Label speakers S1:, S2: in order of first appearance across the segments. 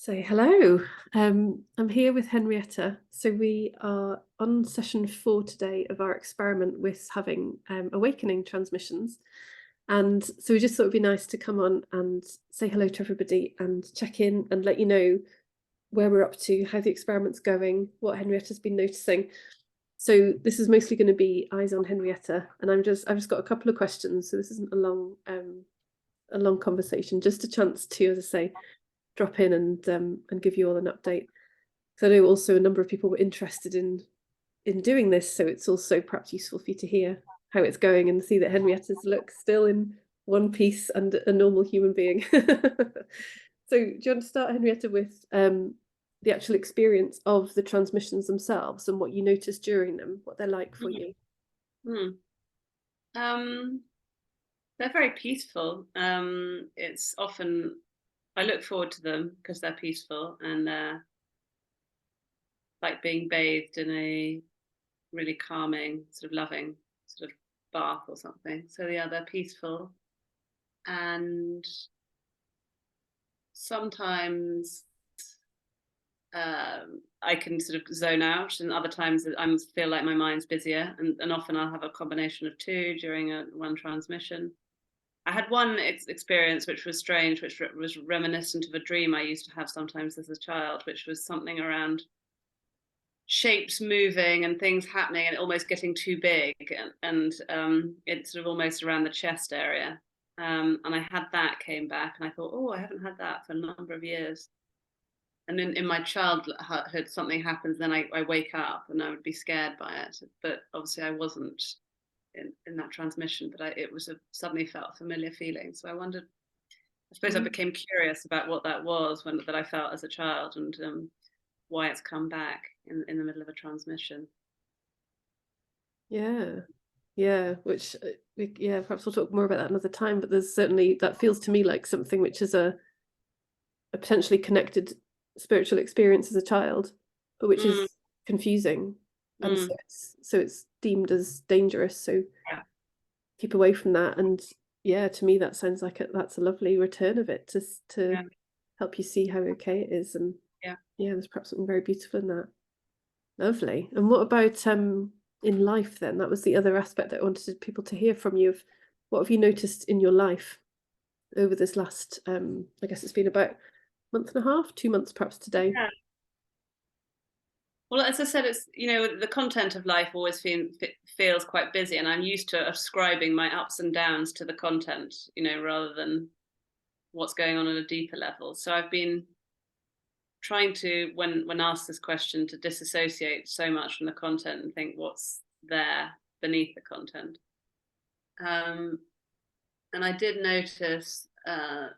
S1: So, hello. I'm here with Henrietta. So, we are on session 4 today of our experiment with having awakening transmissions. And so, we just thought it'd be nice to come on and say hello to everybody and check in and let you know where we're up to, how the experiment's going, what Henrietta's been noticing. So, this is mostly going to be eyes on Henrietta, and I've just got a couple of questions. So, this isn't a long conversation, just a chance to, as I say, drop in and give you all an update. So I know also a number of people were interested in doing this, so it's also perhaps useful for you to hear how it's going and see that Henrietta's looks still in one piece and a normal human being. So do you want to start, Henrietta, with the actual experience of the transmissions themselves and what you noticed during them, what they're like for you?
S2: They're very peaceful. It's often I look forward to them because they're peaceful and they're like being bathed in a really calming, sort of loving sort of bath or something. So yeah, they're peaceful, and sometimes I can sort of zone out, and other times I feel like my mind's busier, and often I'll have a combination of two during one transmission. I had one experience which was strange, which was reminiscent of a dream I used to have sometimes as a child, which was something around shapes moving and things happening and almost getting too big, and it's sort of almost around the chest area. And I had that came back, and I thought, oh, I haven't had that for a number of years. And in my childhood, something happens, then I wake up and I would be scared by it. But obviously, I wasn't in that transmission, but it was suddenly felt a familiar feeling. So I wondered, I suppose I became curious about what that was that I felt as a child, and why it's come back in the middle of a transmission.
S1: Yeah, which perhaps we'll talk more about that another time, but there's certainly, that feels to me like something which is a potentially connected spiritual experience as a child, but which is confusing, and so it's deemed as dangerous, so
S2: Yeah.
S1: keep away from that. And yeah, to me that sounds like that's a lovely return of it, to
S2: Yeah.
S1: help you see how okay it is. And
S2: Yeah.
S1: there's perhaps something very beautiful in that. Lovely. And what about in life then? That was the other aspect that I wanted people to hear from you. Of what have you noticed in your life over this last I guess it's been about month and a half, 2 months perhaps today.
S2: Yeah. Well, as I said, it's the content of life always feels quite busy, and I'm used to ascribing my ups and downs to the content, rather than what's going on at a deeper level. So I've been trying to, when asked this question, to disassociate so much from the content and think what's there beneath the content. And I did notice that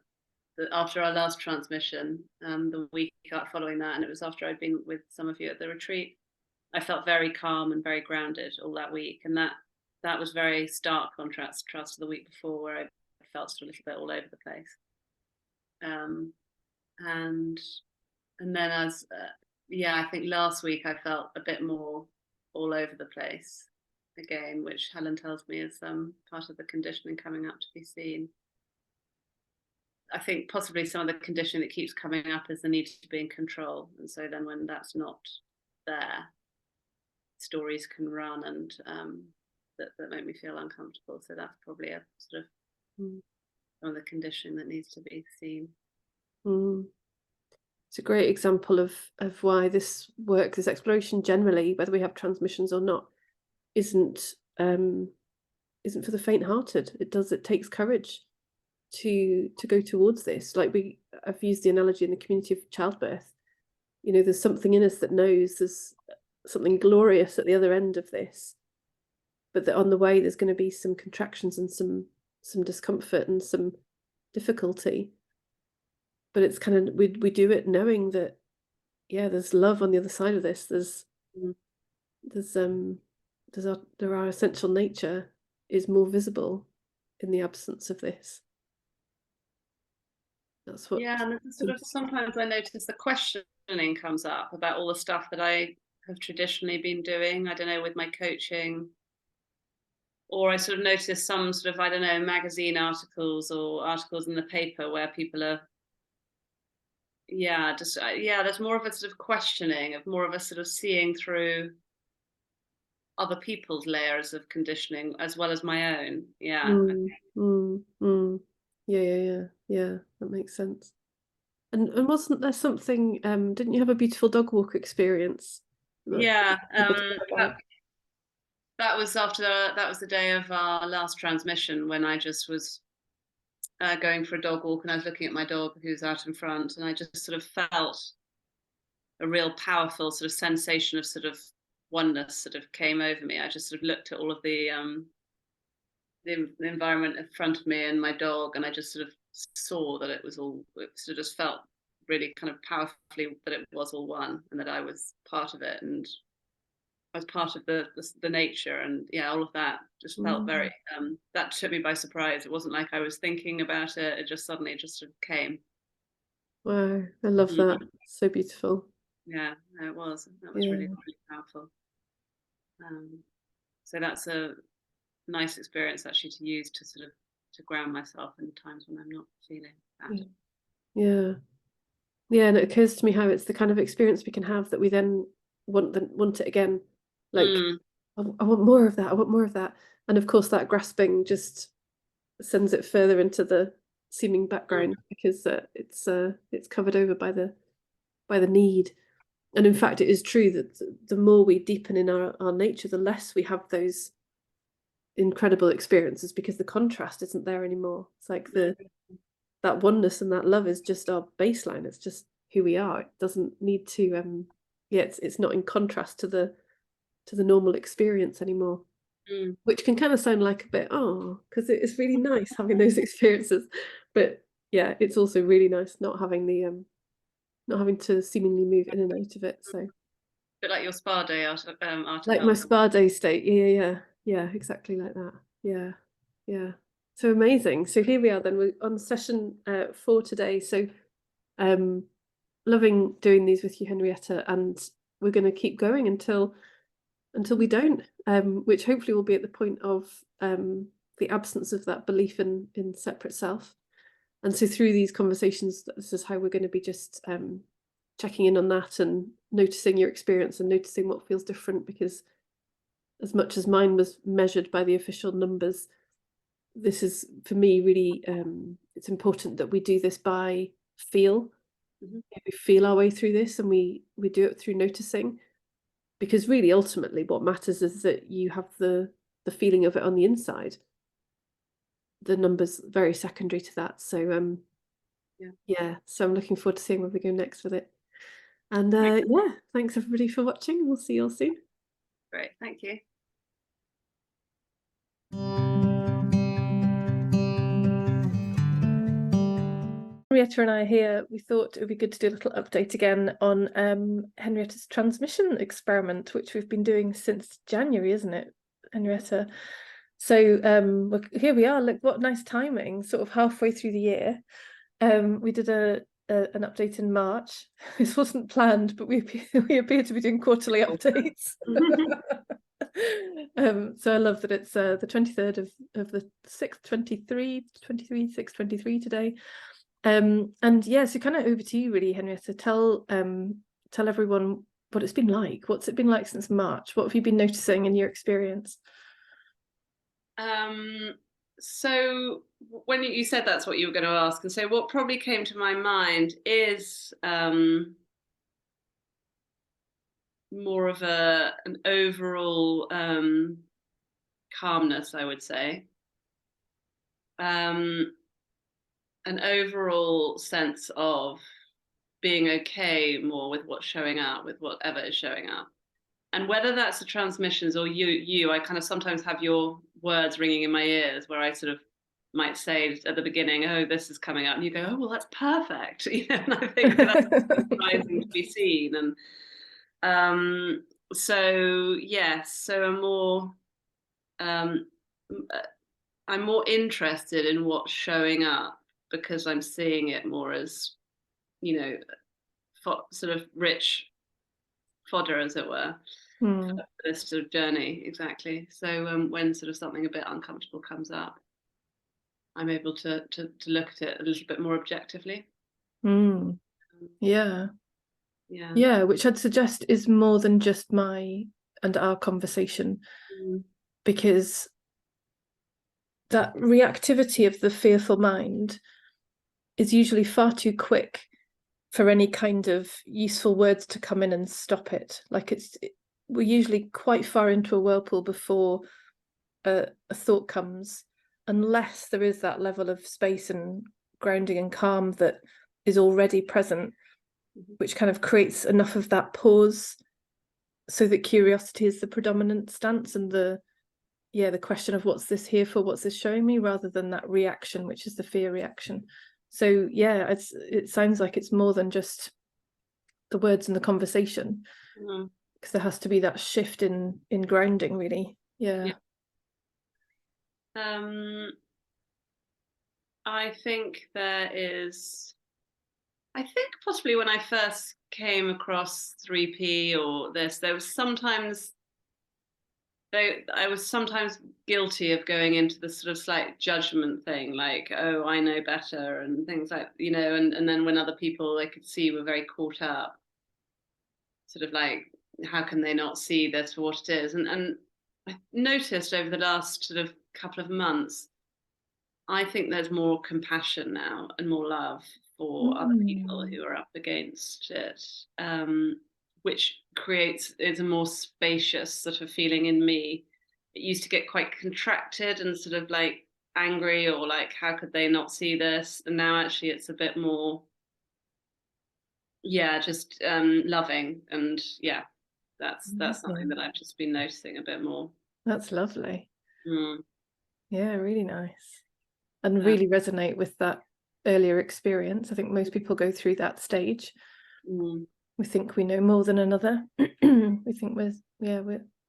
S2: after our last transmission, the week following that, and it was after I'd been with some of you at the retreat, I felt very calm and very grounded all that week, and that was very stark contrast to the week before, where I felt sort of a little bit all over the place. And then I think last week I felt a bit more all over the place again, which Helen tells me is part of the conditioning coming up to be seen. I think possibly some of the conditioning that keeps coming up is the need to be in control, and so then when that's not there, stories can run, and that make me feel uncomfortable. So that's probably a sort of some of the conditioning that needs to be seen.
S1: It's a great example of why this work, this exploration generally, whether we have transmissions or not, isn't for the faint-hearted. It takes courage to go towards this. Like I've used the analogy in the community of childbirth. There's something in us that knows there's something glorious at the other end of this, but that on the way there's going to be some contractions and some discomfort and some difficulty. But it's kind of, we do it knowing that there's love on the other side of this. Our essential nature is more visible in the absence of this. That's what.
S2: Yeah, and sort of sometimes I notice the questioning comes up about all the stuff that I have traditionally been doing. I don't know, with my coaching, or I sort of notice some sort of, I don't know, magazine articles or articles in the paper where people are, yeah, just yeah, there's more of a sort of questioning, of more of a sort of seeing through other people's layers of conditioning as well as my own. Yeah.
S1: Mm, mm, mm. Yeah, yeah, yeah, yeah. That makes sense. And wasn't there something? Didn't you have a beautiful dog walk experience that
S2: Yeah.
S1: you could tell
S2: That,
S1: about?
S2: that was after that was the day of our last transmission when I just was going for a dog walk and I was looking at my dog who was out in front, and I just sort of felt a real powerful sort of sensation of sort of oneness sort of came over me. I just sort of looked at all of the environment in front of me and my dog, and I just sort of saw that it was all. It sort of just felt really kind of powerfully that it was all one, and that I was part of it, and I was part of the nature, and yeah, all of that just felt
S1: Mm.
S2: very. That took me by surprise. It wasn't like I was thinking about it. It just suddenly just sort of came.
S1: Wow, I love that.
S2: Mm,
S1: So beautiful.
S2: yeah, no, it was. That was really
S1: Yeah,
S2: really powerful. Um, so that's a nice experience actually to use to sort of to ground myself in times when I'm not feeling that.
S1: yeah, yeah, yeah. And it occurs to me how it's the kind of experience we can have that we then want it again. Like,
S2: Mm,
S1: I want more of that. I want more of that. And of course, that grasping just sends it further into the seeming
S2: mm,
S1: background because it's covered over by the need. And in fact, it is true that the more we deepen in our nature, the less we have those incredible experiences because the contrast isn't there anymore. It's like the
S2: mm,
S1: that oneness and that love is just our baseline. It's just who we are. It doesn't need to yeah, it's not in contrast to the normal experience anymore.
S2: mm.
S1: Which can kind of sound like a bit, oh, because it's really nice having those experiences. But yeah, it's also really nice not having to seemingly move in and out of it. So
S2: Bit like your spa day out of
S1: like my
S2: health.
S1: spa day state. Yeah, yeah, yeah. Yeah, exactly like that. Yeah. Yeah. So amazing. So here we are then. We're on session 4 today. So um loving doing these with you, Henrietta, and we're going to keep going until we don't, which hopefully will be at the point of the absence of that belief in separate self. And so through these conversations, this is how we're going to be just checking in on that and noticing your experience and noticing what feels different. Because as much as mine was measured by the official numbers, this is for me really it's important that we do this by feel.
S2: Mhm.
S1: We feel our way through this, and we do it through noticing, because really ultimately what matters is that you have the feeling of it on the inside. The numbers very secondary to that. So
S2: Yeah,
S1: yeah, so I'm looking forward to seeing where we go next with it. And
S2: great,
S1: yeah, thanks everybody for watching. We'll see you all soon.
S2: great. Thank you.
S1: Henrietta and I are here. We thought it would be good to do a little update again on Henrietta's transmission experiment, which we've been doing since January, isn't it, Henrietta? So here we are. Look, what nice timing, sort of halfway through the year. We did an update in March. This wasn't planned, but we appear to be doing quarterly updates. So I love that it's the 23rd of the 6th, 6/23 today. And yeah, so kind of over to you really, Henrietta. Tell everyone what it's been like. What's it been like since March? What have you been noticing in your experience?
S2: Um, so when you said that's what you were going to ask, and so what probably came to my mind is more of an overall calmness, I would say. Um, an overall sense of being okay more with what's showing up, with whatever is showing up. And whether that's the transmissions or you, I kind of sometimes have your words ringing in my ears where I sort of might say at the beginning, oh, this is coming up. And you go, oh, well, that's perfect. And I think that's surprising to be seen. And so, yes, so um, uh, I'm more interested in what's showing up because I'm seeing it more as, you know, sort of rich fodder, as it were,
S1: Hmm.
S2: for this sort of journey. Exactly. So when sort of something a bit uncomfortable comes up, I'm able to look at it a little bit more objectively.
S1: Hmm. Yeah.
S2: Yeah.
S1: Yeah, which I'd suggest is more than just my and our conversation,
S2: Mm.
S1: because that reactivity of the fearful mind is usually far too quick for any kind of useful words to come in and stop it. Like we're usually quite far into a whirlpool before a thought comes, unless there is that level of space and grounding and calm that is already present, which kind of creates enough of that pause so that curiosity is the predominant stance, and the question of what's this here for, what's this showing me, rather than that reaction, which is the fear reaction. So yeah, it sounds like it's more than just the words in the conversation, because there has to be that shift in grounding, really. Yeah.
S2: I think I think possibly when I first came across 3P or this, there was sometimes I was sometimes guilty of going into the sort of slight judgment thing, like, oh, I know better, and things like, and then when other people I could see were very caught up, sort of like, how can they not see this for what it is? And I noticed over the last sort of couple of months, I think there's more compassion now and more love for other people who are up against it, which is a more spacious sort of feeling in me. It used to get quite contracted and sort of like angry, or like, how could they not see this? And now actually it's a bit more, just loving. And yeah, that's something that I've just been noticing a bit more.
S1: That's lovely.
S2: Mm.
S1: Yeah, really nice. And really resonate with that earlier experience. I think most people go through that stage. We think we know more than another. We think we're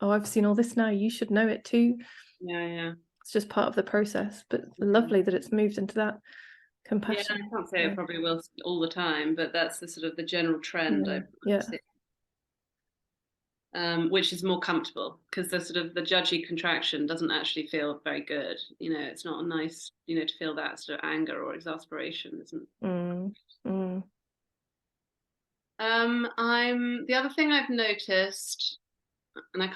S1: I've seen all this now, you should know it too.
S2: Yeah.
S1: It's just part of the process, but lovely that it's moved into that
S2: Yeah,
S1: compassion.
S2: I can't say it probably will all the time, but that's the sort of the general trend I've seen. Which is more comfortable, because the sort of the judgy contraction doesn't actually feel very good. It's not nice, to feel that sort of anger or exasperation, isn't it? The other thing I've noticed, and I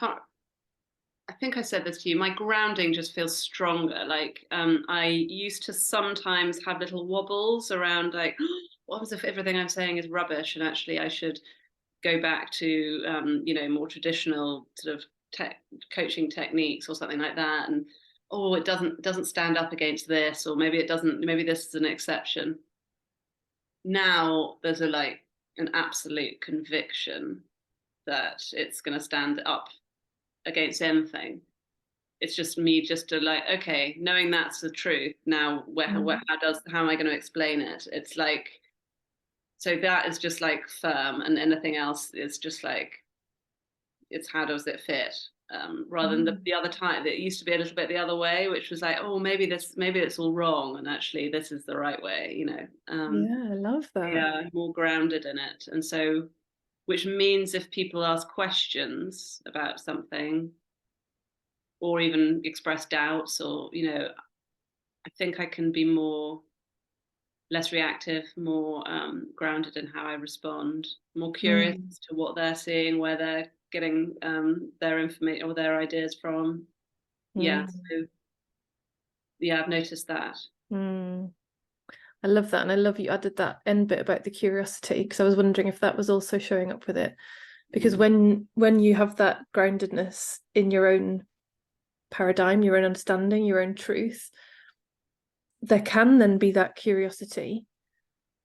S2: think I said this to you, my grounding just feels stronger. Like, I used to sometimes have little wobbles around, like, what was if everything I'm saying is rubbish, and actually I should go back to more traditional sort of coaching techniques or something like that, and it doesn't stand up against this, or maybe it doesn't, maybe this is an exception. Now there's an absolute conviction that it's going to stand up against anything. It's just me just to like, okay, knowing that's the truth now, how am I going to explain it? It's like, so that is just like firm, and anything else is just like, it's how does it fit, rather than the other time that used to be a little bit the other way, which was like, oh, maybe it's all wrong, and actually this is the right way.
S1: Yeah, I love that.
S2: Yeah, more grounded in it. And so, which means if people ask questions about something, or even express doubts, or I think I can be less reactive, more grounded in how I respond, more curious to what they're seeing, where they're getting their information or their ideas from. Yeah, so yeah, I've noticed that.
S1: I love that, and I love you added that end bit about the curiosity, because I was wondering if that was also showing up with it. Because when you have that groundedness in your own paradigm, your own understanding, your own truth, there can then be that curiosity,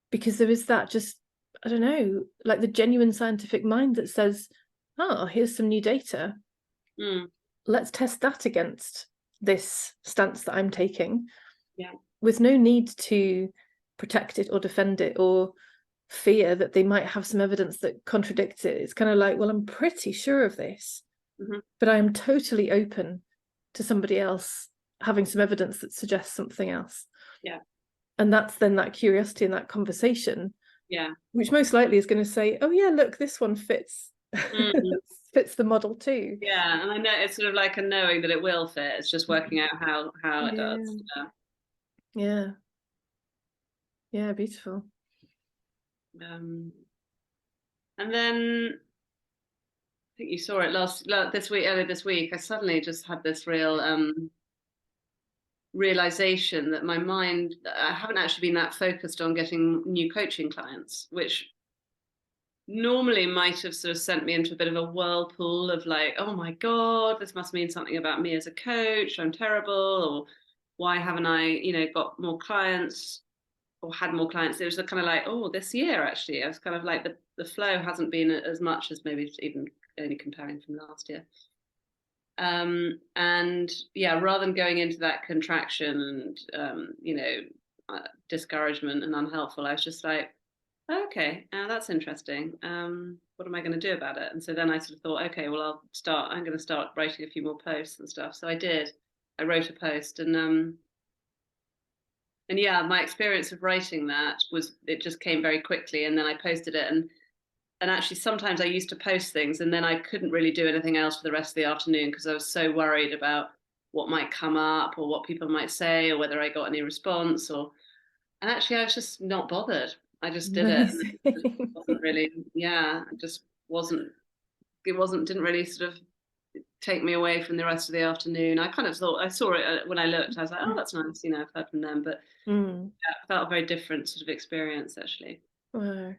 S1: because there is that, just, I don't know, like the genuine scientific mind that says, oh, here's some new data. Let's test that against this stance that I'm taking.
S2: Yeah.
S1: With no need to protect it or defend it or fear that they might have some evidence that contradicts it. It's kind of like, well, I'm pretty sure of this, but I am totally open to somebody else having some evidence that suggests something else.
S2: Yeah.
S1: And that's then that curiosity in that conversation.
S2: Yeah.
S1: Which most likely is going to say, oh yeah, look, this one fits. Fits the model too.
S2: Yeah, and I know it's sort of like a knowing that it will fit. It's just working out how it does.
S1: Yeah. Yeah, beautiful.
S2: And then I think you saw it earlier this week. I suddenly just had this real realization that I haven't actually been that focused on getting new coaching clients, which normally might have sort of sent me into a bit of a whirlpool of like, oh my God, this must mean something about me as a coach. I'm terrible. Or why haven't I, got more clients or had more clients? It was kind of like, oh, this year, actually, I was kind of like the flow hasn't been as much as maybe even only comparing from last year. And yeah, rather than going into that contraction and discouragement and unhelpful, I was just like, okay, that's interesting. What am I going to do about it? And so then I sort of thought, okay, well, I'm going to start writing a few more posts and stuff. So I did. I wrote a post, and yeah, my experience of writing that was, it just came very quickly, and then I posted it, and actually sometimes I used to post things and then I couldn't really do anything else for the rest of the afternoon because I was so worried about what might come up or what people might say or whether I got any response, and actually I was just not bothered. I just did it, and it just
S1: Amazing.
S2: wasn't really, yeah, it just didn't really sort of take me away from the rest of the afternoon. I kind of thought, I saw it when I looked, I was like, oh, that's nice, I've heard from them, but
S1: Mm.
S2: yeah, it felt a very different sort of experience actually.
S1: Wow.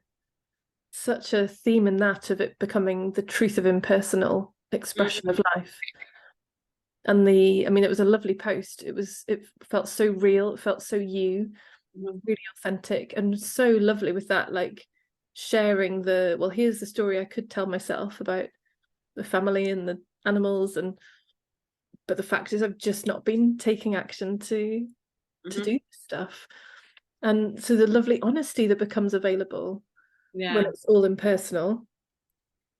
S1: Such a theme in that of it becoming the truth of impersonal expression
S2: Mm-hmm.
S1: of life. And I mean, it was a lovely post. It felt so real, it felt so you, really authentic, and so lovely with that, like sharing well, here's the story I could tell myself about the family and the animals, but the fact is I've just not been taking action to
S2: Mm-hmm.
S1: do stuff. And so the lovely honesty that becomes available when
S2: Yeah.
S1: it's all impersonal,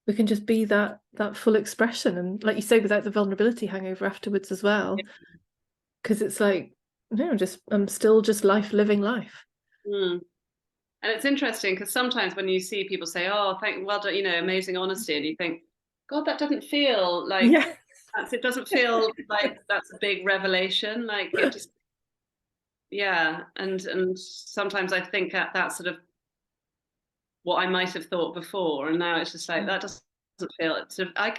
S1: we can just be that full expression, and like you say, without the vulnerability hangover afterwards as well, because it's like, no, I'm still just living life.
S2: Mm. And it's interesting because sometimes when you see people say, "Oh, well done," amazing honesty, and you think, "God, that doesn't feel like
S1: Yeah.
S2: it doesn't feel like that's a big revelation." Like it just, yeah. And sometimes I think that's sort of what I might have thought before, and now it's just like that doesn't feel it. Sort of, I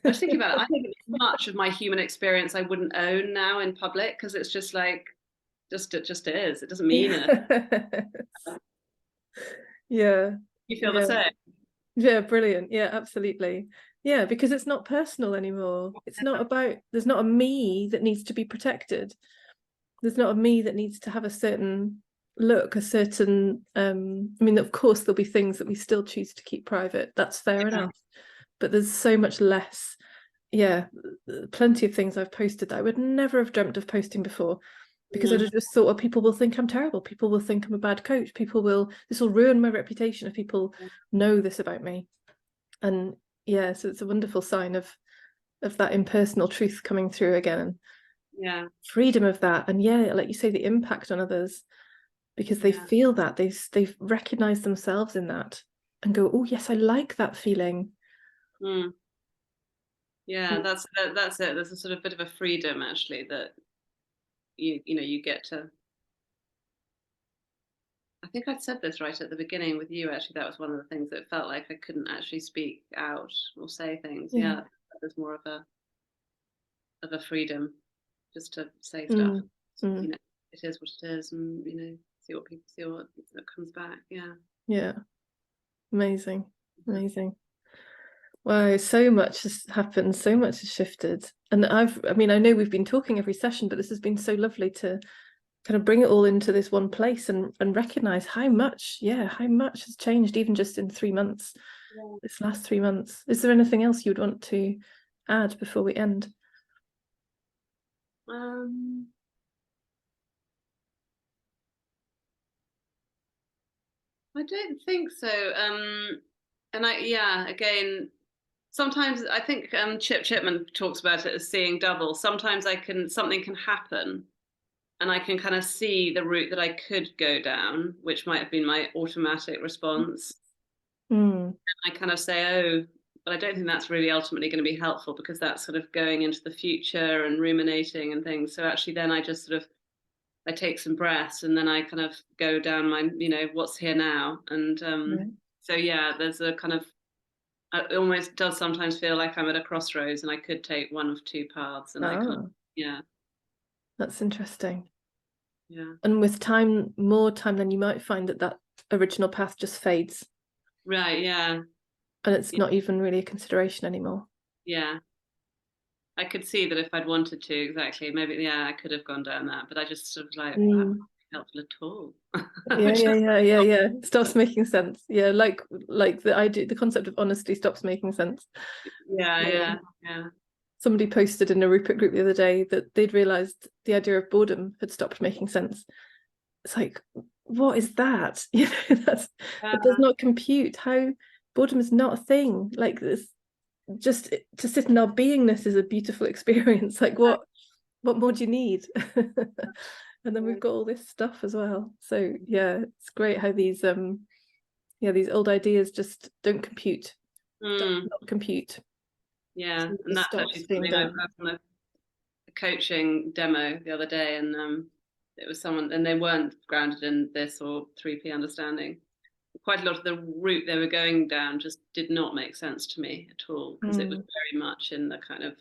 S2: was thinking about it. I think much of my human experience I wouldn't own now in public because it's just like, it just is. It doesn't mean it.
S1: Yeah.
S2: You feel the
S1: Yeah.
S2: same.
S1: Yeah, brilliant. Yeah, absolutely. Yeah, because it's not personal anymore. It's not about, there's not a me that needs to be protected. There's not a me that needs to have a certain look, a certain I mean, of course there'll be things that we still choose to keep private. That's fair enough. But there's so much less. Yeah, plenty of things I've posted that I would never have dreamt of posting before, because I'd have just thought, well, people will think I'm terrible. People will think I'm a bad coach. This will ruin my reputation if people know this about me. And yeah, so it's a wonderful sign of that impersonal truth coming through again,
S2: Yeah.
S1: freedom of that, and yeah, like you say, the impact on others, because they feel that they've recognized themselves in that and go, oh yes, I like that feeling.
S2: Mm. Yeah, that's it. There's a sort of bit of a freedom actually that you get to. I think I said this right at the beginning with you. Actually, that was one of the things that felt like I couldn't actually speak out or say things.
S1: Yeah.
S2: Yeah, there's more of a freedom just to say stuff.
S1: Mm. Mm.
S2: It is what it is, and see what people see what comes back. Yeah.
S1: Yeah, amazing. Wow, so much has happened, so much has shifted. And I mean, I know we've been talking every session, but this has been so lovely to kind of bring it all into this one place and recognize how much has changed even just in 3 months, this last 3 months. Is there anything else you'd want to add before we end?
S2: I don't think so. And again, sometimes I think Chip Chipman talks about it as seeing double. Sometimes something can happen and I can kind of see the route that I could go down, which might have been my automatic response.
S1: Mm.
S2: I kind of say, oh, but I don't think that's really ultimately going to be helpful because that's sort of going into the future and ruminating and things. So actually then I just sort of I take some breaths, and then I kind of go down my, what's here now. And
S1: Right.
S2: so yeah, there's a kind of, it almost does sometimes feel like I'm at a crossroads and I could take one of two paths, and I kind of,
S1: Ah,
S2: yeah,
S1: that's interesting.
S2: yeah,
S1: And with time, more time, then you might find that that original path just fades
S2: right, yeah,
S1: and it's
S2: yeah,
S1: not even really a consideration anymore.
S2: yeah. I could see that if I'd wanted to, exactly, maybe, yeah, I could have gone down that, but I just sort of like, that
S1: Mm.
S2: wasn't helpful at all.
S1: Yeah,
S2: Which
S1: yeah,
S2: is,
S1: yeah, yeah, yeah. Stops making sense. Yeah, like the idea, the concept of honesty stops making sense.
S2: yeah,
S1: Yeah.
S2: yeah, yeah.
S1: Somebody posted in a Rupert group the other day that they'd realized the idea of boredom had stopped making sense. It's like, what is that? You know, that does
S2: Yeah.
S1: not compute. How boredom is not a thing. Like this, just to sit in our beingness is a beautiful experience. Like what more do you need? And then we've got all this stuff as well. So yeah, it's great how these these old ideas just don't compute. Does
S2: Mm,
S1: not compute.
S2: yeah,
S1: So it
S2: and
S1: just
S2: that's actually
S1: stops being
S2: something I
S1: done.
S2: had on a coaching demo the other day, and it was someone, and they weren't grounded in this or 3P understanding. Quite a lot of the route they were going down just did not make sense to me at all, because it was
S1: Mm,
S2: very much in the kind of,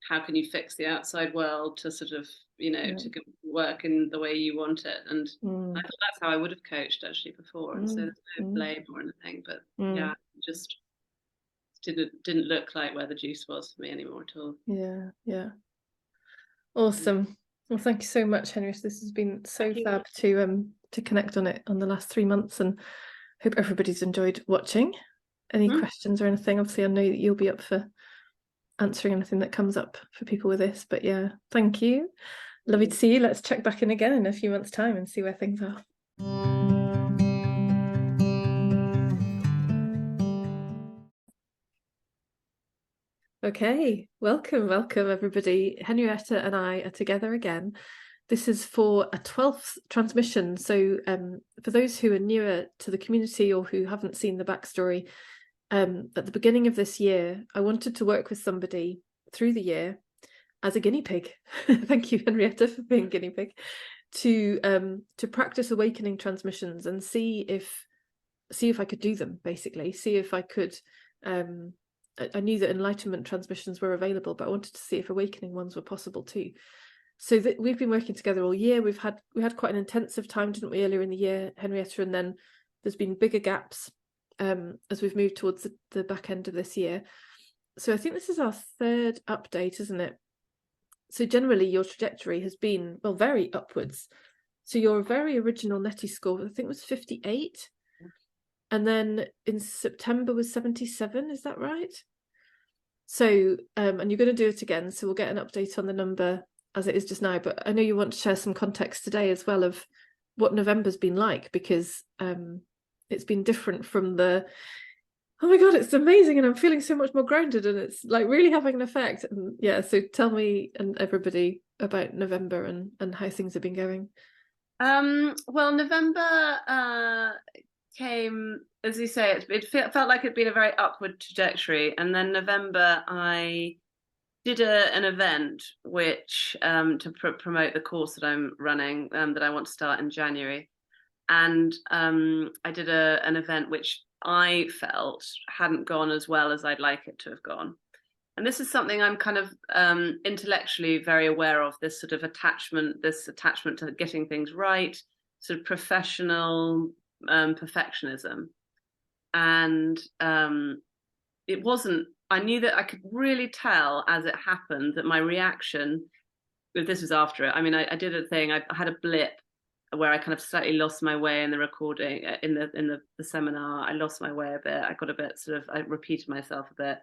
S2: how can you fix the outside world to sort of,
S1: yeah.
S2: to work in the way you want it. And I
S1: Mm,
S2: thought that's how I would have coached actually before. And so
S1: mm,
S2: there's no
S1: mm,
S2: blame or anything, but
S1: mm.
S2: yeah, just didn't look like where the juice was for me anymore at all.
S1: Yeah, yeah.
S2: Mm.
S1: Awesome. Well, thank you so much, Henrietta. This has been so
S2: Thank you.
S1: fab to connect on it on the last 3 months, and hope everybody's enjoyed watching. Any
S2: Mhm.
S1: questions or anything? Obviously, I know that you'll be up for answering anything that comes up for people with this. But yeah, thank you. Lovely to see you. Let's check back in again in a few months' time and see where things are. Okay, welcome everybody. Henrietta and I are together again. This is for a 12th transmission. So for those who are newer to the community or who haven't seen the backstory, at the beginning of this year, I wanted to work with somebody through the year as a guinea pig. Thank you, Henrietta, for being guinea pig, to practice awakening transmissions and see if I could do them, basically, see if I could. I knew that enlightenment transmissions were available, but I wanted to see if awakening ones were possible too. So that we've been working together all year. We had quite an intensive time, didn't we, earlier in the year, Henrietta, and then there's been bigger gaps as we've moved towards the back end of this year. So I think this is our third update, isn't it? So generally your trajectory has been, well, very upwards. So your very original NETI score, I think, was 58. And then in September was 77, is that right? So, and you're going to do it again, so we'll get an update on the number as it is just now. But I know you want to share some context today as well of what November's been like, because it's been different from the, oh my God, it's amazing, and I'm feeling so much more grounded, and it's like really having an effect. And yeah, so tell me and everybody about November and how things have been going.
S2: Well, November came, as you say, felt like it'd been a very upward trajectory. And then November, I did an event which to promote the course that I'm running, that I want to start in January. And I did an event which I felt hadn't gone as well as I'd like it to have gone. And this is something I'm kind of intellectually very aware of, this attachment to getting things right, sort of professional perfectionism. And it wasn't, I knew that I could really tell as it happened that my reaction, if this was after it, I mean, I did a thing, I had a blip where I kind of slightly lost my way in the recording, in the seminar. I lost my way a bit. I got a bit I repeated myself a bit.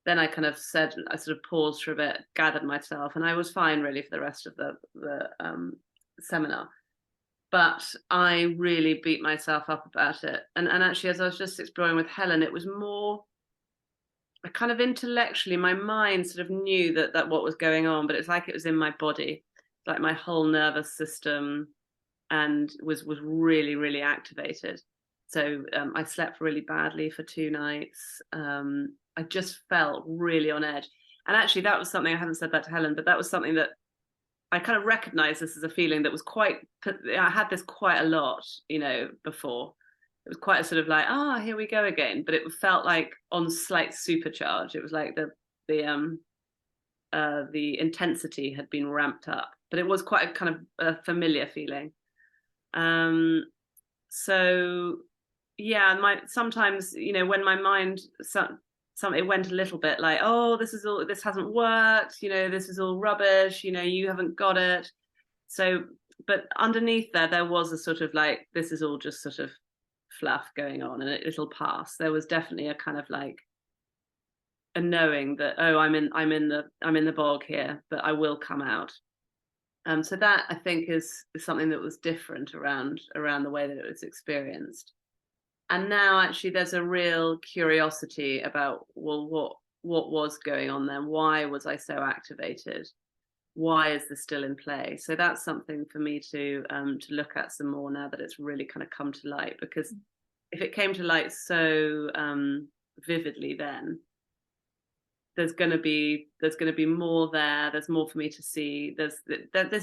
S2: Then I kind of said, I sort of paused for a bit, gathered myself, and I was fine really for the rest of the seminar. But I really beat myself up about it. And actually, as I was just exploring with Helen, it was more, I kind of intellectually, my mind sort of knew that what was going on, but it's like it was in my body, like my whole nervous system, and was really, really activated. So I slept really badly for 2 nights. I just felt really on edge. And actually, that was something, I haven't said that to Helen, but that was something that I kind of recognized this as a feeling that was I had this quite a lot, before. It was quite a sort of like, here we go again. But it felt like on slight supercharge. It was like the intensity had been ramped up, but it was quite a kind of a familiar feeling. So yeah, sometimes, when my mind, it went a little bit like, this hasn't worked, this is all rubbish, you haven't got it. So, but underneath there was a sort of like, this is all just sort of fluff going on and it'll pass. There was definitely a kind of like a knowing that, I'm in the bog here, but I will come out. So that, I think, is something that was different around the way that it was experienced. And now actually there's a real curiosity about, well, what was going on then? Why was I so activated? Why is this still in play? So that's something for me to look at some more now that it's really kind of come to light. Because if it came to light so vividly then, there's going to be more there. There's more for me to see. This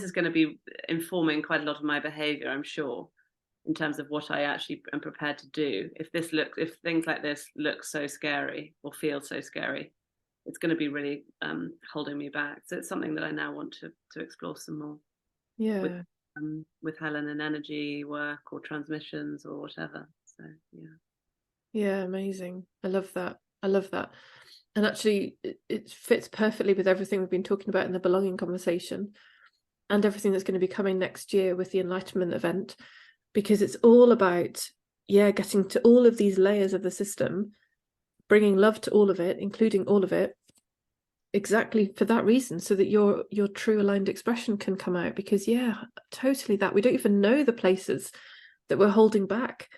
S2: is going to be informing quite a lot of my behavior, I'm sure, in terms of what I actually am prepared to do. If things like this look so scary or feel so scary, it's going to be really holding me back. So it's something that I now want to explore some more.
S1: Yeah.
S2: With Helen and energy work or transmissions or whatever. So yeah.
S1: Yeah, amazing. I love that. And actually, it fits perfectly with everything we've been talking about in the belonging conversation and everything that's going to be coming next year with the Enlightenment event, because it's all about, getting to all of these layers of the system, bringing love to all of it, including all of it, exactly for that reason, so that your true aligned expression can come out. Because, totally that. We don't even know the places that we're holding back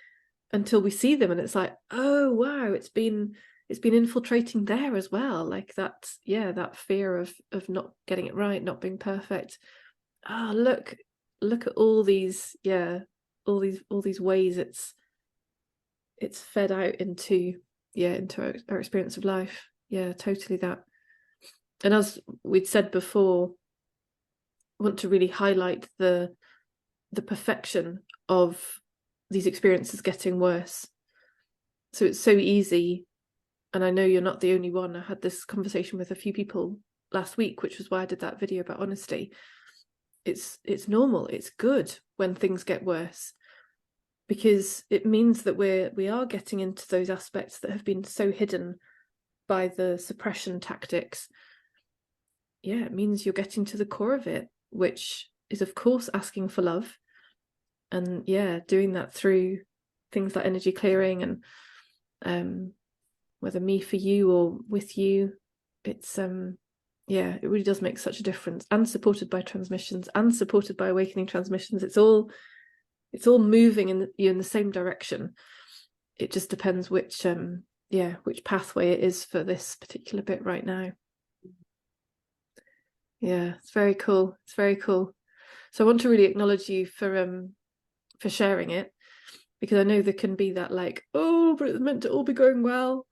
S1: until we see them. And it's like, oh, wow, it's been infiltrating there as well, like that fear of not getting it right, not being perfect. Look at all these ways it's fed out into our experience of life. Totally that. And as we'd said before, I want to really highlight the perfection of these experiences getting worse. So it's so easy. And I know you're not the only one. I had this conversation with a few people last week, which was why I did that video about honesty. It's normal. It's good when things get worse, because it means that we are getting into those aspects that have been so hidden by the suppression tactics. It means you're getting to the core of it, which is, of course, asking for love. And doing that through things like energy clearing and whether me for you or with you, it's it really does make such a difference. And supported by transmissions and supported by awakening transmissions, it's all moving in the same direction. It just depends which pathway it is for this particular bit right now. It's very cool. So I want to really acknowledge you for sharing it, because I know there can be that like, oh, but it's meant to all be going well.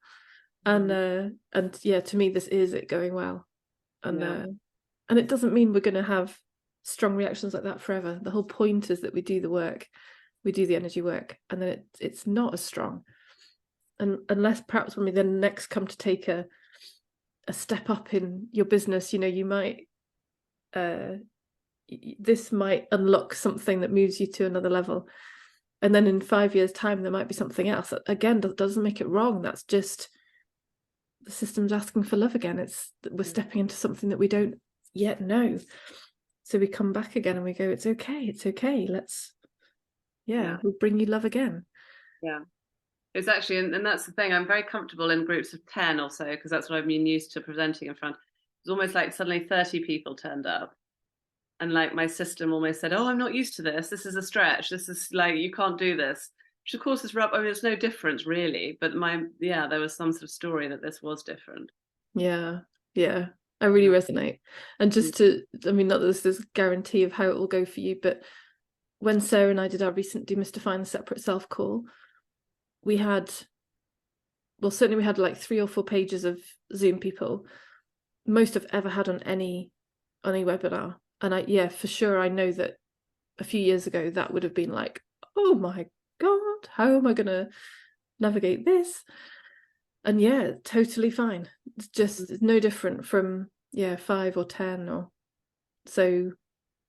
S1: And to me, this is it going well. And it doesn't mean we're going to have strong reactions like that forever. The whole point is that we do the work, we do the energy work, and then it's not as strong. And unless perhaps when we then next come to take a step up in your business, you might this might unlock something that moves you to another level. And then in 5 years' time, there might be something else that, again, doesn't make it wrong. That's just the system's asking for love again. We're stepping into something that we don't yet know. So we come back again and we go, it's okay. Let's, we'll bring you love again.
S2: Yeah. It's actually, and that's the thing, I'm very comfortable in groups of 10 or so, because that's what I've been used to presenting in front. It's almost like suddenly 30 people turned up. And like my system almost said, I'm not used to this. This is a stretch. This is like, you can't do this. Which of course is rub. I mean, there's no difference really, but there was some sort of story that this was different.
S1: Yeah. I really resonate. And just not that this is a guarantee of how it will go for you, but when Sarah and I did our recent Demystifying the Separate Self call, we had like 3 or 4 pages of Zoom people, most I've ever had on any webinar. yeah, for sure, I know that a few years ago that would have been like, oh my God, how am I gonna navigate this? And yeah, totally fine. It's just it's no different from 5 or 10 or so.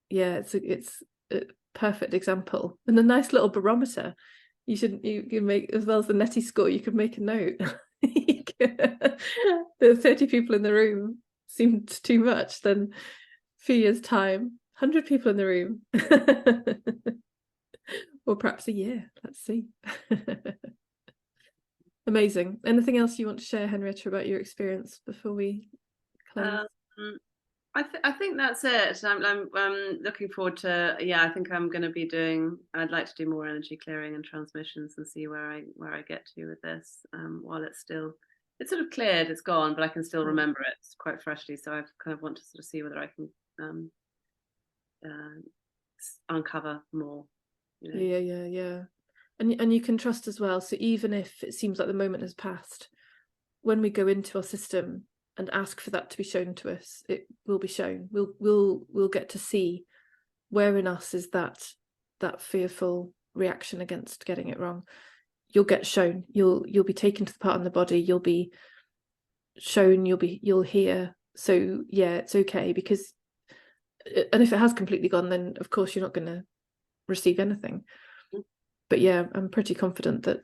S1: Yeah, it's a perfect example and a nice little barometer. You can make, as well as the netty score, you could make a note. The 30 people in the room seemed too much, then a few years time, 100 people in the room. Or perhaps a year, let's see. Amazing. Anything else you want to share, Henrietta, about your experience before we close?
S2: I think that's it. I'm looking forward to, I think I'm going to be doing, I'd like to do more energy clearing and transmissions and see where I get to with this, while it's sort of cleared, it's gone, but I can still remember it quite freshly. So I kind of want to sort of see whether I can uncover more.
S1: Yeah. And you can trust as well. So even if it seems like the moment has passed, when we go into our system and ask for that to be shown to us, it will be shown. We'll get to see where in us is that fearful reaction against getting it wrong. You'll get shown. You'll be taken to the part in the body. You'll be shown. You'll hear. So yeah, it's okay, because, and if it has completely gone, then of course you're not going to receive anything. But yeah, I'm pretty confident that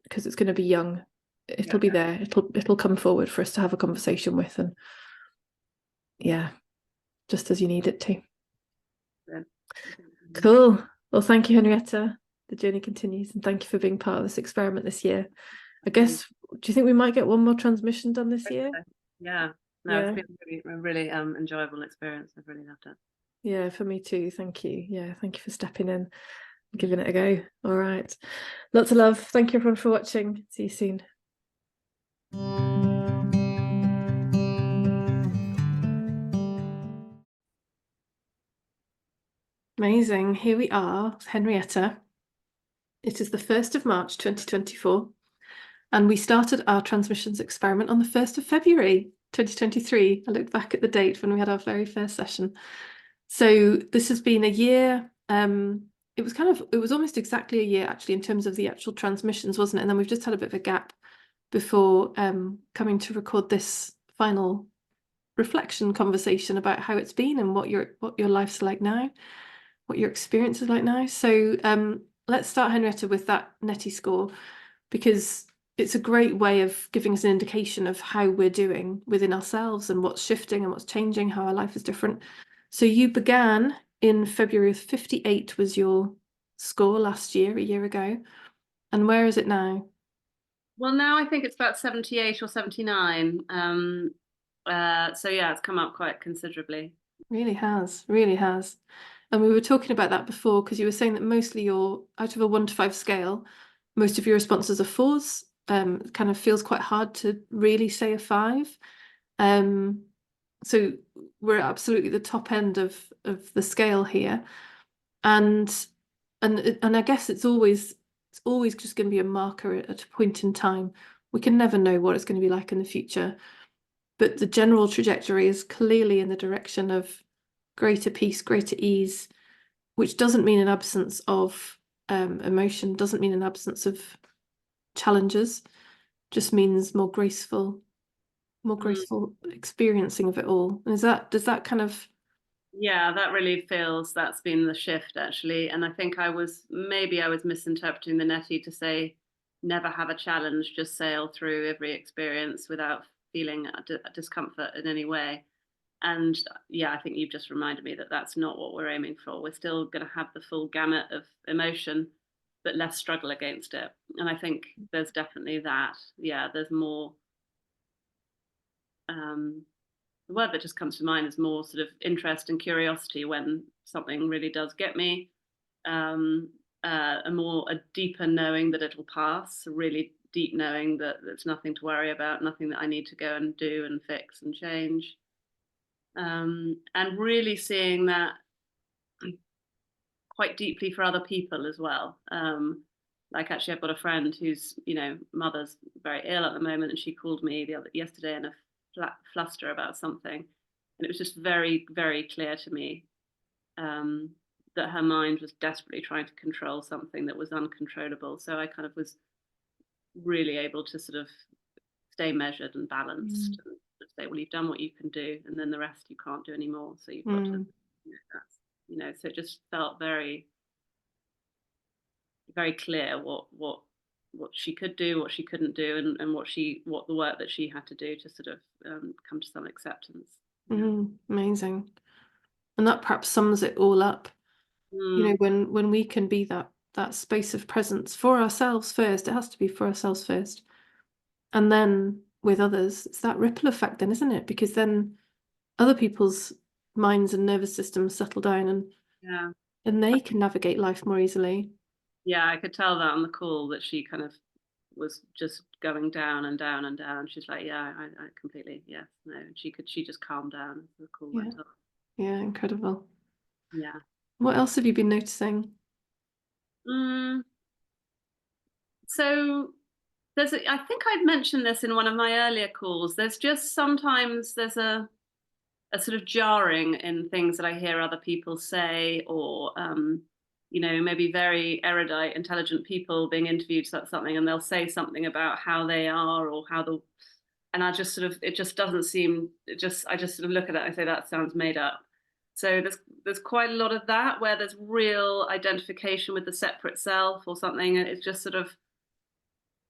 S1: because it's going to be young, it'll be there. It'll come forward for us to have a conversation with, and yeah, just as you need it to.
S2: Yeah.
S1: Cool. Well, thank you, Henrietta. The journey continues, and thank you for being part of this experiment this year. I guess, do you think we might get one more transmission done this year?
S2: Yeah. No, it's been a really enjoyable experience. I've really loved it.
S1: Yeah, for me too. Thank you. Yeah, thank you for stepping in and giving it a go. All right. Lots of love. Thank you everyone for watching. See you soon. Amazing. Here we are, Henrietta. It is the 1st of March 2024, and we started our transmissions experiment on the 1st of February 2023. I looked back at the date when we had our very first session. So this has been a year. It was almost exactly a year actually in terms of the actual transmissions, wasn't it? And then we've just had a bit of a gap before coming to record this final reflection conversation about how it's been and what your life's like now, what your experience is like now. So let's start, Henrietta, with that netty score, because it's a great way of giving us an indication of how we're doing within ourselves and what's shifting and what's changing, how our life is different. So you began in February with 58 was your score last year, a year ago. And where is it now?
S2: Well, now I think it's about 78 or 79. So yeah, it's come up quite considerably.
S1: Really has, really has. And we were talking about that before, because you were saying that mostly you're out of a 1 to 5 scale, most of your responses are 4s. It kind of feels quite hard to really say a 5. So we're absolutely the top end of the scale here. And I guess it's always just going to be a marker at a point in time. We can never know what it's going to be like in the future, but the general trajectory is clearly in the direction of greater peace, greater ease, which doesn't mean an absence of emotion, doesn't mean an absence of challenges, just means more graceful experiencing of it all. And does that kind of...
S2: Yeah, that really feels that's been the shift actually. And I think I was misinterpreting the netty to say never have a challenge, just sail through every experience without feeling a discomfort in any way. And yeah, I think you've just reminded me that that's not what we're aiming for. We're still going to have the full gamut of emotion, but less struggle against it. And I think there's definitely that. Yeah, there's more. The word that just comes to mind is more sort of interest and curiosity when something really does get me. A deeper knowing that it'll pass, a really deep knowing that there's nothing to worry about, nothing that I need to go and do and fix and change. And really seeing that quite deeply for other people as well. Like actually I've got a friend whose mother's very ill at the moment, and she called me yesterday in a fluster about something, And it was just very, very clear to me um, that her mind was desperately trying to control something that was uncontrollable. So I kind of was really able to sort of stay measured and
S1: Mm.
S2: balanced and say, well, you've done what you can do, and then the rest you can't do anymore. So you've got to,
S1: Mm.
S2: that's, so it just felt very, very clear what she could do, what she couldn't do, and what the work that she had to do to sort of come to some acceptance. Yeah.
S1: Amazing. And that perhaps sums it all up.
S2: Mm,
S1: When we can be that space of presence for ourselves first, it has to be for ourselves first. And then with others, it's that ripple effect then, isn't it? Because then other people's minds and nervous systems settle down
S2: yeah.
S1: and they can navigate life more easily.
S2: Yeah, I could tell that on the call that she kind of was just going down and down and down. She's like, yeah, I completely, yes, no. And she just calmed down as the call
S1: Yeah.
S2: went on.
S1: Yeah, incredible.
S2: Yeah.
S1: What else have you been noticing?
S2: Mm, so I think I'd mentioned this in one of my earlier calls. There's just sometimes there's a sort of jarring in things that I hear other people say, or maybe very erudite, intelligent people being interviewed about something, and they'll say something about how they are or how the, and I just sort of, it just doesn't seem, I just sort of look at it and I say that sounds made up. So there's quite a lot of that where there's real identification with the separate self or something, and it's just sort of,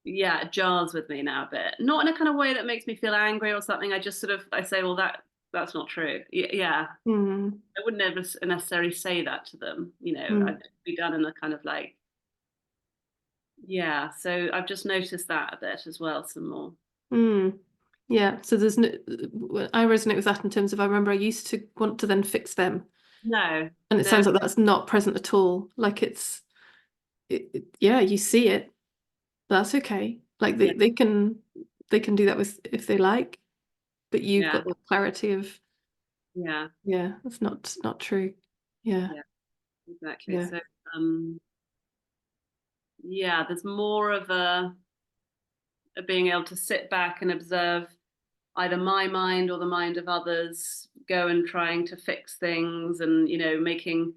S2: yeah, it jars with me now a bit. Not in a kind of way that makes me feel angry or something. I just sort of, I say, well, that's not true. Yeah,
S1: Mm.
S2: I wouldn't ever necessarily say that to them.
S1: Mm.
S2: I'd be done in a kind of like, yeah. So I've just noticed that a bit as well, some more.
S1: Mm. Yeah, so there's no, I resonate with that in terms of I remember I used to want to then fix them,
S2: No,
S1: and it
S2: no,
S1: sounds like that's not present at all. Like yeah, you see it, but that's okay. Like
S2: yeah,
S1: they can do that with if they like, but you've
S2: yeah,
S1: got the clarity of
S2: yeah,
S1: yeah, that's not true. Yeah,
S2: yeah, exactly.
S1: yeah.
S2: So, yeah, there's more of a being able to sit back and observe either my mind or the mind of others, go and trying to fix things, and making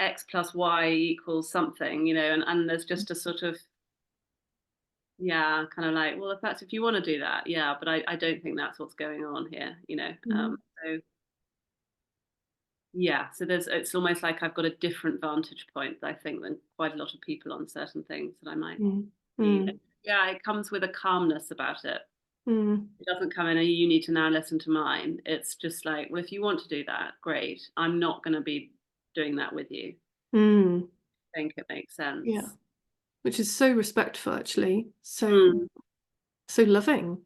S2: X plus Y equals something, and there's just a sort of, yeah, kind of like, well, if you want to do that, yeah, but I don't think that's what's going on here.
S1: Mm.
S2: So yeah, so it's almost like I've got a different vantage point, I think, than quite a lot of people on certain things that I might
S1: Mm.
S2: be.
S1: Mm.
S2: Yeah, it comes with a calmness about it.
S1: Mm.
S2: It doesn't come in a, you need to now listen to mine. It's just like, well, if you want to do that, great. I'm not going to be doing that with you.
S1: Mm.
S2: I think it makes
S1: Yeah,
S2: sense.
S1: which is so respectful, actually.
S2: Mm,
S1: So loving.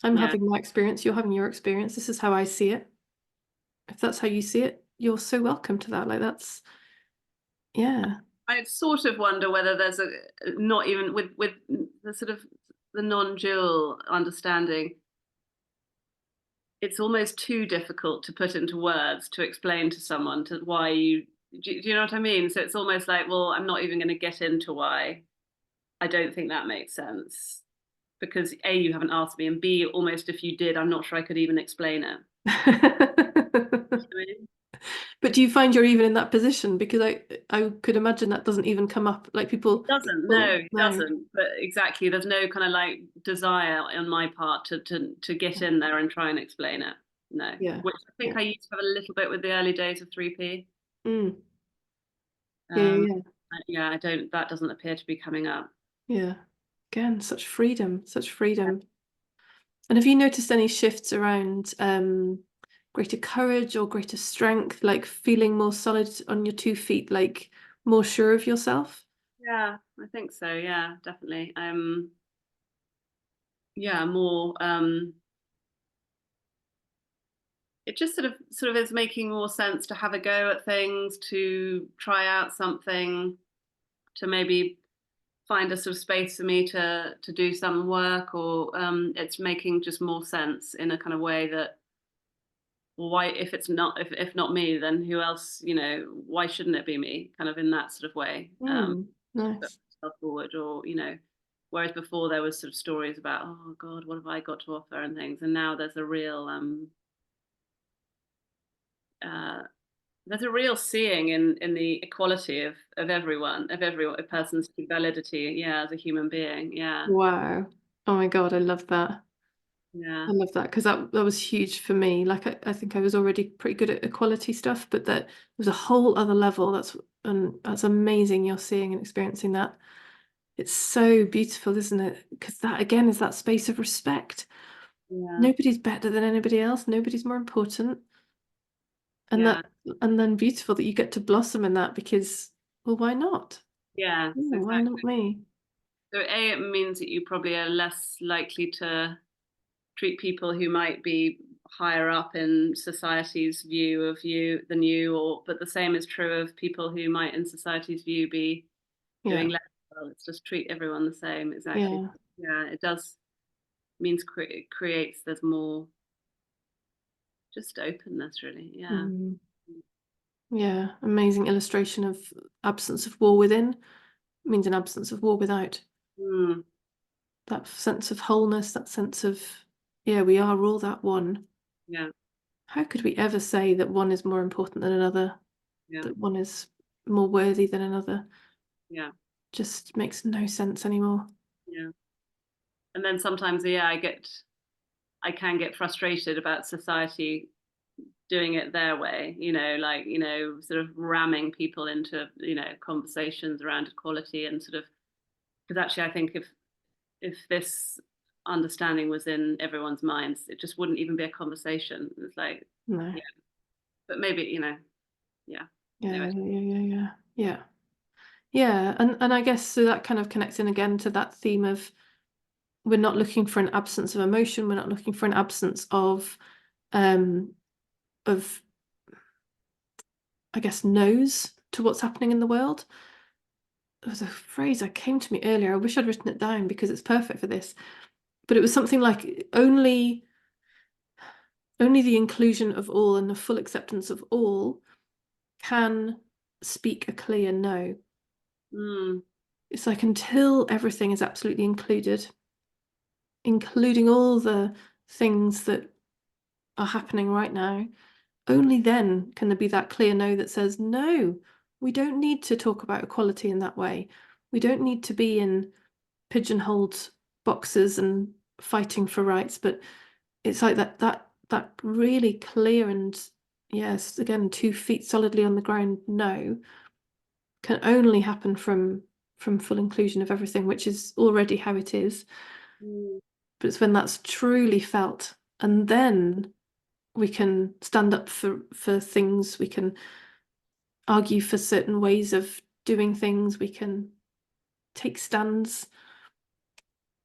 S1: I'm
S2: yeah.
S1: having my experience. You're having your experience. This is how I see it. If that's how you see it, you're so welcome to that. Like that's yeah.
S2: I sort of wonder whether there's a, not even with the sort of the non-dual understanding, it's almost too difficult to put into words to explain to someone to why do you know what I mean? So it's almost like, well, I'm not even going to get into why. I don't think that makes sense because A, you haven't asked me, and B, almost if you did, I'm not sure I could even explain it. I mean,
S1: But do you find you're even in that position? Because I could imagine that doesn't even come up. Like
S2: doesn't, no,
S1: people
S2: it
S1: no.
S2: doesn't. But exactly, there's no kind of like desire on my part to get in there and try and explain it. No,
S1: Yeah.
S2: which I think
S1: Yeah.
S2: I used to have a little bit with the early days of 3P.
S1: Mm. Yeah,
S2: Um,
S1: yeah,
S2: yeah, I don't. That doesn't appear to be coming up.
S1: yeah. Yeah. Again, such freedom, such freedom. And have you noticed any shifts around greater courage or greater strength, like feeling more solid on your 2 feet, like more sure of yourself?
S2: Yeah, I think so. Yeah, definitely. Yeah, more. It just sort of is making more sense to have a go at things, to try out something, to maybe find a sort of space for me to do some work, or it's making just more sense in a kind of way that, well, why, if it's not, if not me, then who else, why shouldn't it be me, kind of in that sort of way. Put
S1: Nice.
S2: myself forward, or whereas before there was sort of stories about, oh god, what have I got to offer and things, and now there's a real there's a real seeing in the equality of everyone, of every a person's validity, yeah, as a human being. Yeah,
S1: Wow. Oh my God, I love that.
S2: yeah,
S1: I love that because that was huge for me. Like I think I was already pretty good at equality stuff, but that was a whole other level. That's amazing you're seeing and experiencing that. It's so beautiful, isn't it? Because that again is that space of respect.
S2: yeah,
S1: Nobody's better than anybody else, nobody's more important. And
S2: yeah,
S1: that and then beautiful that you get to blossom in that because, well, why not?
S2: yes,
S1: Yeah, why not
S2: exactly.
S1: me?
S2: So A, it means that you probably are less likely to treat people who might be higher up in society's view of you than you, or but the same is true of people who might in society's view be
S1: Yeah,
S2: doing less well. It's just treat everyone the same, exactly.
S1: yeah.
S2: Yeah, it does means it creates there's more just openness, really. Yeah.
S1: Mm, yeah, amazing illustration of absence of war within means an absence of war without.
S2: Mm,
S1: That sense of wholeness, that sense of, yeah, we are all that one.
S2: yeah,
S1: How could we ever say that one is more important than another,
S2: yeah,
S1: that one is more worthy than another?
S2: yeah,
S1: Just makes no sense anymore.
S2: yeah. And then sometimes, yeah, I can get frustrated about society doing it their way, like, sort of ramming people into, conversations around equality and sort of, because actually I think if this understanding was in everyone's minds, it just wouldn't even be a conversation. It's like,
S1: No.
S2: yeah, but maybe, yeah.
S1: Yeah,
S2: Anyway.
S1: yeah, yeah, yeah, yeah. Yeah. Yeah, and I guess so that kind of connects in again to that theme of we're not looking for an absence of emotion, we're not looking for an absence um of I guess no's to what's happening in the world. There was a phrase that came to me earlier. I wish I'd written it down because it's perfect for this. But it was something like only the inclusion of all and the full acceptance of all can speak a clear no.
S2: Mm,
S1: It's like until everything is absolutely included, including all the things that are happening right now, only then can there be that clear no that says, no, we don't need to talk about equality in that way. We don't need to be in pigeonholed boxes and fighting for rights. But it's like that really clear and yes, again, 2 feet solidly on the ground, no, can only happen from full inclusion of everything, which is already how it is.
S2: mm,
S1: But it's when that's truly felt, and then we can stand up for things, we can argue for certain ways of doing things, we can take stands,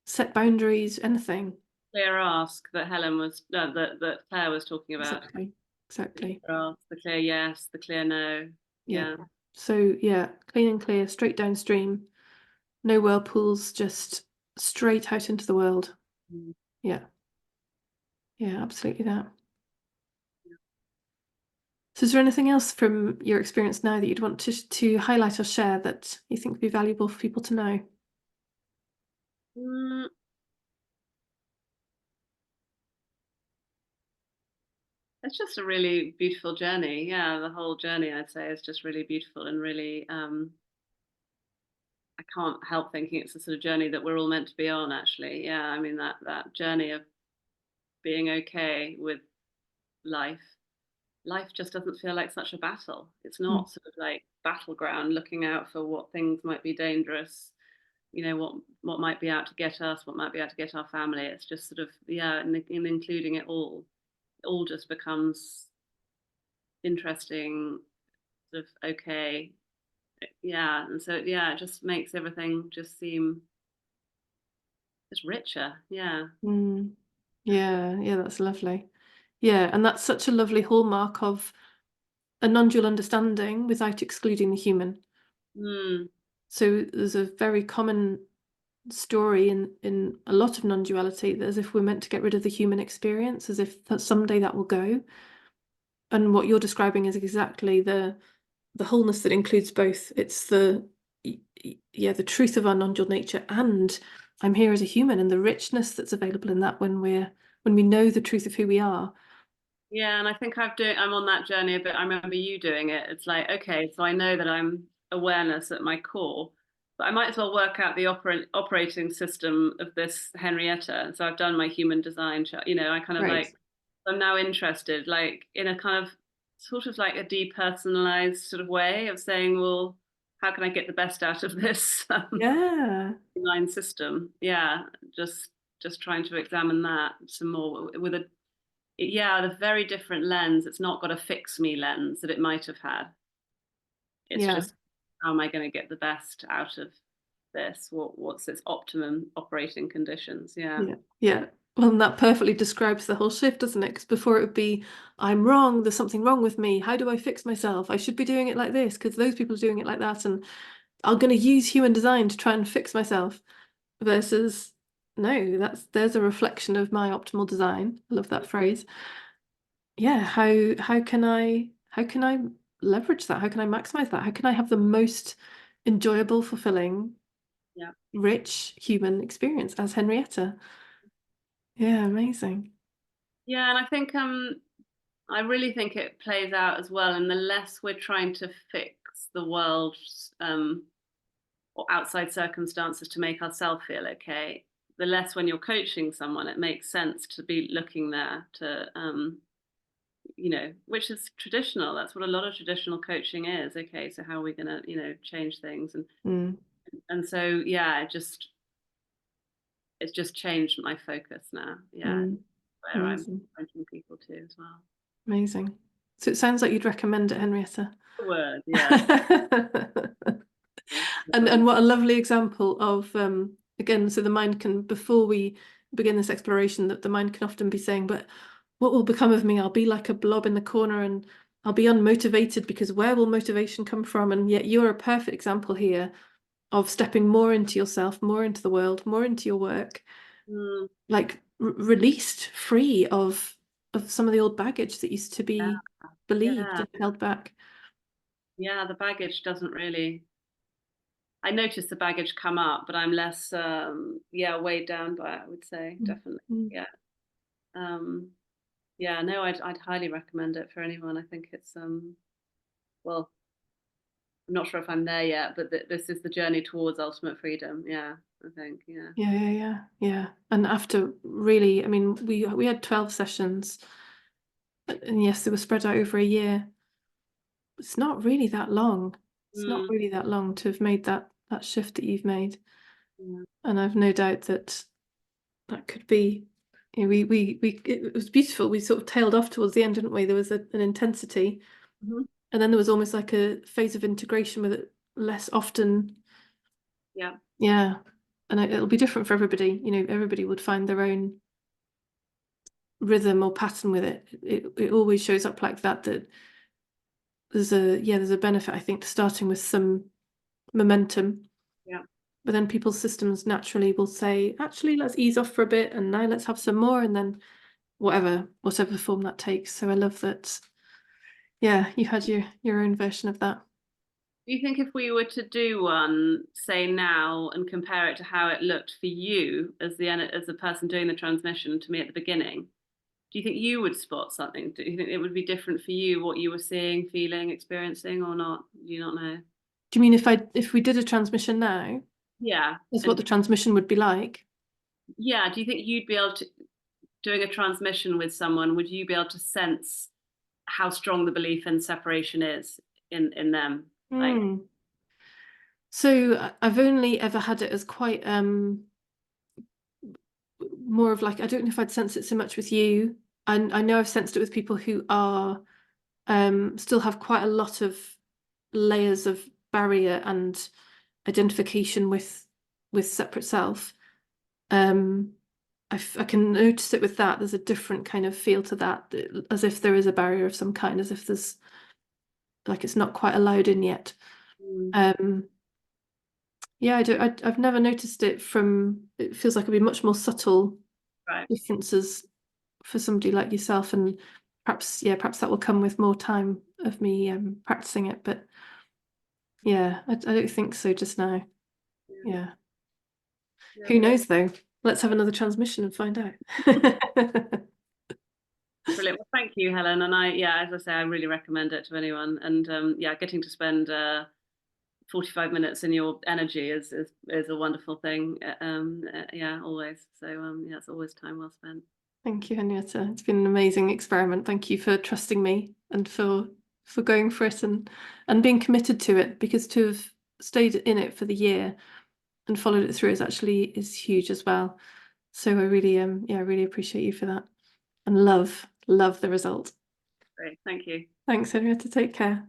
S1: set boundaries, anything.
S2: clear ask that Helen was, that Claire was talking about.
S1: Exactly. Exactly.
S2: Clear ask, the clear yes, the clear no.
S1: Yeah.
S2: Yeah.
S1: So yeah, clean and clear, straight downstream, no whirlpools, just straight out into the world.
S2: Mm.
S1: Yeah. Yeah, absolutely that. So is there anything else from your experience now that you'd want to highlight or share that you think would be valuable for people to know?
S2: Mm, it's just a really beautiful journey. Yeah, the whole journey I'd say is just really beautiful and really I can't help thinking it's the sort of journey that we're all meant to be on actually. Yeah, I mean that journey of being okay with life. Life just doesn't feel like such a battle. It's
S1: Mm,
S2: not sort of like battleground looking out for what things might be dangerous, what might be out to get us, what might be out to get our family. It's just sort of yeah, in including it all just becomes interesting, sort of okay, yeah, and so yeah, it just makes everything just seem just richer. Yeah.
S1: mm. Yeah, yeah, that's lovely. Yeah, and that's such a lovely hallmark of a non-dual understanding without excluding the human.
S2: Mm,
S1: So there's a very common story in a lot of non-duality that as if we're meant to get rid of the human experience, as if that someday that will go. And what you're describing is exactly the wholeness that includes both. It's yeah, the truth of our non-dual nature, and I'm here as a human, and the richness that's available in that when we know the truth of who we are.
S2: Yeah, and I think I'm on that journey a bit. I remember you doing it. It's like, okay, so I know that I'm awareness at my core, but I might as well work out the operating system of this Henrietta. So I've done my human design chart. I kind of
S1: Right.
S2: like, I'm now interested, like in a kind of sort of like a depersonalized sort of way of saying, well, how can I get the best out of this
S1: Yeah.
S2: design system? Yeah, just just trying to examine that some more with a yeah, the very different lens. It's not got a fix me lens that it might have had. It's
S1: Yeah.
S2: just how am I going to get the best out of this? What's its optimum operating conditions? Yeah.
S1: Yeah. Yeah. Well, and that perfectly describes the whole shift, doesn't it? Because before it would be, I'm wrong, there's something wrong with me. How do I fix myself? I should be doing it like this because those people are doing it like that. And I'm going to use human design to try and fix myself. Versus, no, there's a reflection of my optimal design. I love that phrase. Yeah, how can I leverage that? How can I maximize that? How can I have the most enjoyable, fulfilling,
S2: Yeah.
S1: rich human experience as Henrietta? Yeah, amazing.
S2: Yeah, and I really think it plays out as well. And the less we're trying to fix the world's or outside circumstances to make ourselves feel okay, the less when you're coaching someone, it makes sense to be looking there to which is traditional. That's what a lot of traditional coaching is. Okay, so how are we going to, change things?
S1: Mm,
S2: And so, yeah, it's just changed my focus now. Yeah,
S1: mm,
S2: where I'm
S1: amazing.
S2: coaching people to as well.
S1: Amazing. So it sounds like you'd recommend it, Henrietta.
S2: The word, yeah.
S1: And what a lovely example of again, so the mind can, before we begin this exploration, that the mind can often be saying, but what will become of me? I'll be like a blob in the corner and I'll be unmotivated because where will motivation come from? And yet you're a perfect example here of stepping more into yourself, more into the world, more into your work,
S2: Mm,
S1: like released, free of some of the old baggage that used to
S2: yeah,
S1: be believed
S2: yeah,
S1: and held back.
S2: yeah. The baggage doesn't really. I notice the baggage come up, but I'm less, yeah, weighed down by it. I would say
S1: Mm,
S2: definitely,
S1: mm.
S2: yeah. Um, yeah, no, I'd highly recommend it for anyone. I think it's well, I'm not sure if I'm there yet, but this is the journey towards ultimate freedom. Yeah, I think. Yeah.
S1: Yeah, yeah, yeah, yeah. And after really, I mean, we had 12 sessions, and yes, they were spread out over a year. It's not really that long. It's not
S2: Mm,
S1: really that long to have made that shift that you've made.
S2: yeah.
S1: And I've no doubt that that could be, we it was beautiful. We sort of tailed off towards the end, didn't we? There was an intensity,
S2: Mhm.
S1: and then there was almost like a phase of integration with it less often.
S2: Yeah.
S1: Yeah. And it'll be different for everybody. Everybody would find their own rhythm or pattern with it. It always shows up like that. That there's a benefit, I think, to starting with some momentum,
S2: Yeah.
S1: but then people's systems naturally will say, actually, let's ease off for a bit, and now let's have some more, and then whatever form that takes. So I love that. Yeah, you had your own version of that.
S2: Do you think if we were to do one, say now, and compare it to how it looked for you as the person doing the transmission to me at the beginning, do you think you would spot something? Do you think it would be different for you what you were seeing, feeling, experiencing, or not? Do you not know?
S1: Do you mean if we did a transmission now,
S2: Yeah,
S1: that's what
S2: and
S1: the transmission would be like?
S2: yeah, do you think you'd be able to doing a transmission with someone? Would you be able to sense how strong the belief in separation is in them? Like,
S1: Hmm. So I've only ever had it as quite more of like, I don't know if I'd sense it so much with you. I know I've sensed it with people who are still have quite a lot of layers of barrier and identification with separate self. Um, I can notice it with that. There's a different kind of feel to that, as if there is a barrier of some kind, as if there's like it's not quite allowed in yet.
S2: mm,
S1: Um, yeah, I've never noticed it from. It feels like it'd be much more subtle
S2: right.
S1: differences for somebody like yourself, and perhaps that will come with more time of me practicing it. But yeah, I don't think so just now.
S2: Yeah,
S1: Yeah.
S2: yeah,
S1: Who knows though? Let's have another transmission and find out.
S2: Brilliant. Well, thank you, Helen. And as I say, I really recommend it to anyone. And getting to spend 45 minutes in your energy is a wonderful thing. Always. So it's always time well spent.
S1: Thank you, Henrietta. It's been an amazing experiment. Thank you for trusting me and for going for it and being committed to it, because to have stayed in it for the year and followed it through is huge as well. So I really really appreciate you for that, and love the result.
S2: Great. Thank you.
S1: Thanks, Henrietta. Take care.